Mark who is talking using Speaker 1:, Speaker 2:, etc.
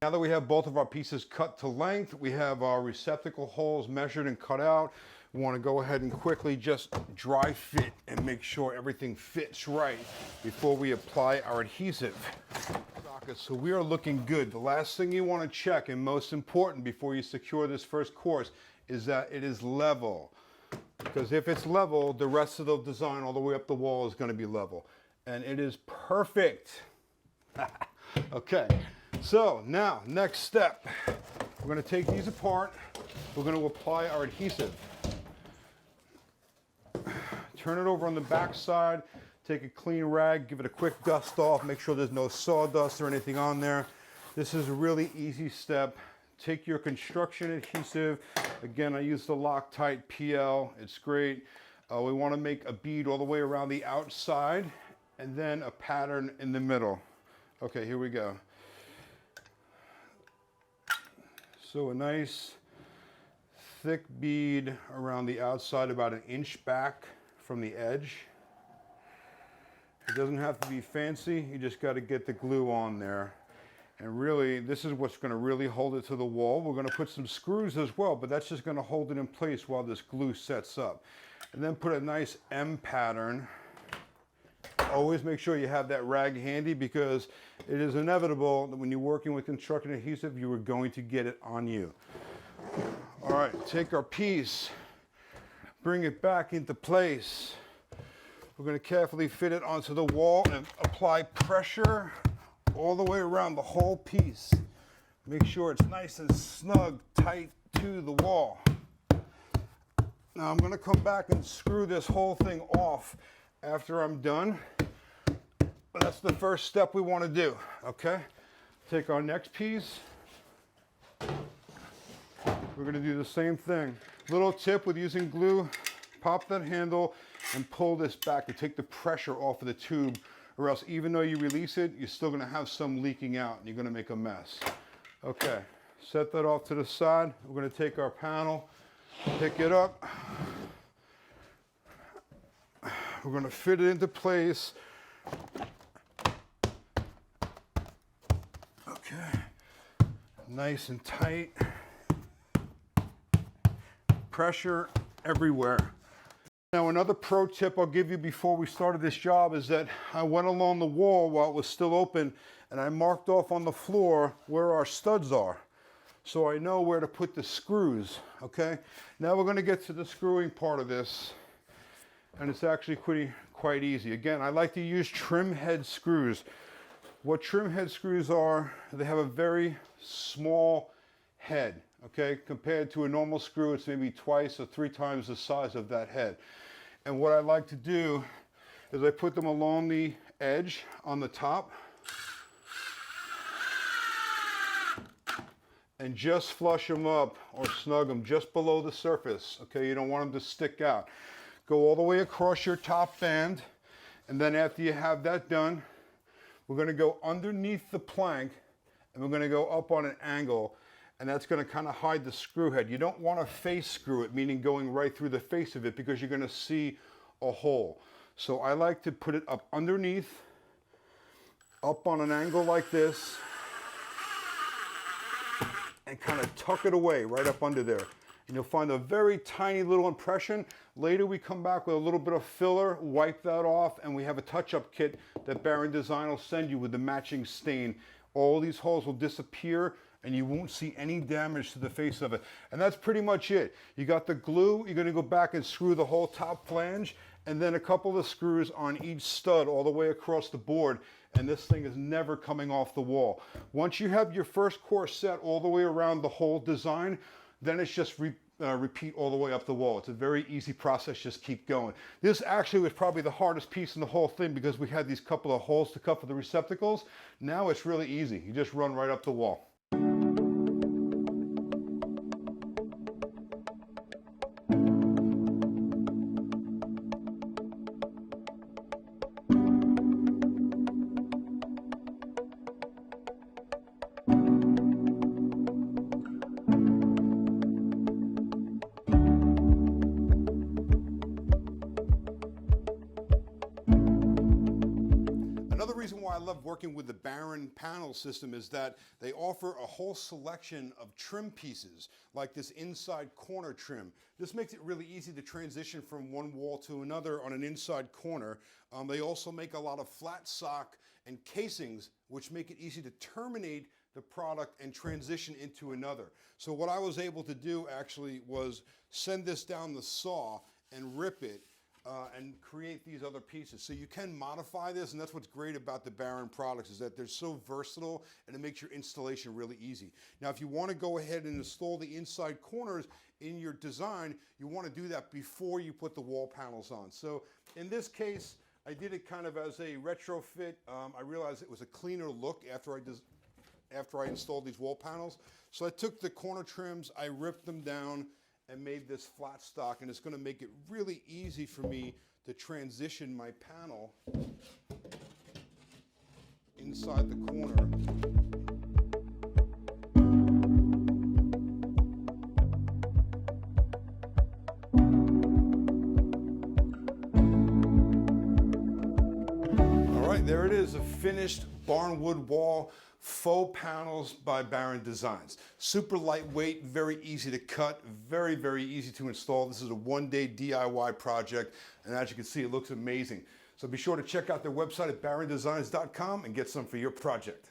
Speaker 1: Now that we have both of our pieces cut to length, we have our receptacle holes measured and cut out. We want to go ahead and quickly just dry fit and make sure everything fits right before we apply our adhesive. So we are looking good. The last thing you want to check, and most important before you secure this first course, is that it is level. Because if it's level, the rest of the design all the way up the wall is going to be level. And it is perfect. Okay, so now next step. We're going to take these apart. We're going to apply our adhesive. Turn it over on the back side. Take a clean rag, give it a quick dust off, make sure there's no sawdust or anything on there. This is a really easy step. Take your construction adhesive. Again, I use the Loctite PL. It's great. We want to make a bead all the way around the outside and then a pattern in the middle. Okay, here we go. So a nice thick bead around the outside, about 1 inch back from the edge. It doesn't have to be fancy, you just got to get the glue on there. And really, this is what's going to really hold it to the wall. We're going to put some screws as well, but that's just going to hold it in place while this glue sets up. And then put a nice M pattern. Always make sure you have that rag handy, because it is inevitable that when you're working with construction adhesive, you are going to get it on you. All right, take our piece, bring it back into place. We're going to carefully fit it onto the wall and apply pressure all the way around the whole piece. Make sure it's nice and snug, tight to the wall. Now I'm going to come back and screw this whole thing off after I'm done. But that's the first step we want to do, okay? Take our next piece. We're going to do the same thing. Little tip with using glue, pop that handle and pull this back to take the pressure off of the tube, or else even though you release it, you're still going to have some leaking out and you're going to make a mess. Okay, set that off to the side. We're going to take our panel, pick it up. We're going to fit it into place. Okay, nice and tight. Pressure everywhere. Now another pro tip I'll give you before we started this job is that I went along the wall while it was still open and I marked off on the floor where our studs are. So I know where to put the screws, okay? Now we're going to get to the screwing part of this, and it's actually quite easy. Again, I like to use trim head screws. What trim head screws are, they have a very small head. Okay, compared to a normal screw, it's maybe 2 or 3 times the size of that head. And what I like to do is I put them along the edge on the top and just flush them up or snug them just below the surface. Okay, you don't want them to stick out. Go all the way across your top band, and then after you have that done, we're going to go underneath the plank and we're going to go up on an angle. And that's going to kind of hide the screw head. You don't want to face screw it, meaning going right through the face of it, because you're going to see a hole. So I like to put it up underneath, up on an angle like this, and kind of tuck it away right up under there. And you'll find a very tiny little impression. Later we come back with a little bit of filler, wipe that off, and we have a touch-up kit that Barron Designs will send you with the matching stain. All these holes will disappear and you won't see any damage to the face of it. And that's pretty much it. You got the glue, you're going to go back and screw the whole top flange, and then a couple of screws on each stud all the way across the board, and this thing is never coming off the wall. Once you have your first course set all the way around the whole design, then it's just repeat all the way up the wall. It's a very easy process, just keep going. This actually was probably the hardest piece in the whole thing because we had these couple of holes to cut for the receptacles. Now it's really easy. You just run right up the wall. why I love working with the Barron panel system is that they offer a whole selection of trim pieces, like this inside corner trim. This makes it really easy to transition from one wall to another on an inside corner. They also make a lot of flat sock and casings, which make it easy to terminate the product and transition into another. So what I was able to do actually was send this down the saw and rip it and create these other pieces. So you can modify this, and that's what's great about the Barron products, is that they're so versatile and it makes your installation really easy. Now, if you want to go ahead and install the inside corners in your design, you want to do that before you put the wall panels on. So in this case, I did it kind of as a retrofit. I realized it was a cleaner look after I installed these wall panels. So I took the corner trims, I ripped them down, and made this flat stock, and it's going to make it really easy for me to transition my panel inside the corner. All right, there it is, a finished barnwood wall faux panels by Barron Designs. Super lightweight, very easy to cut, very, very easy to install. This is a one-day DIY project, and as you can see, it looks amazing. So be sure to check out their website at barrondesigns.com and get some for your project.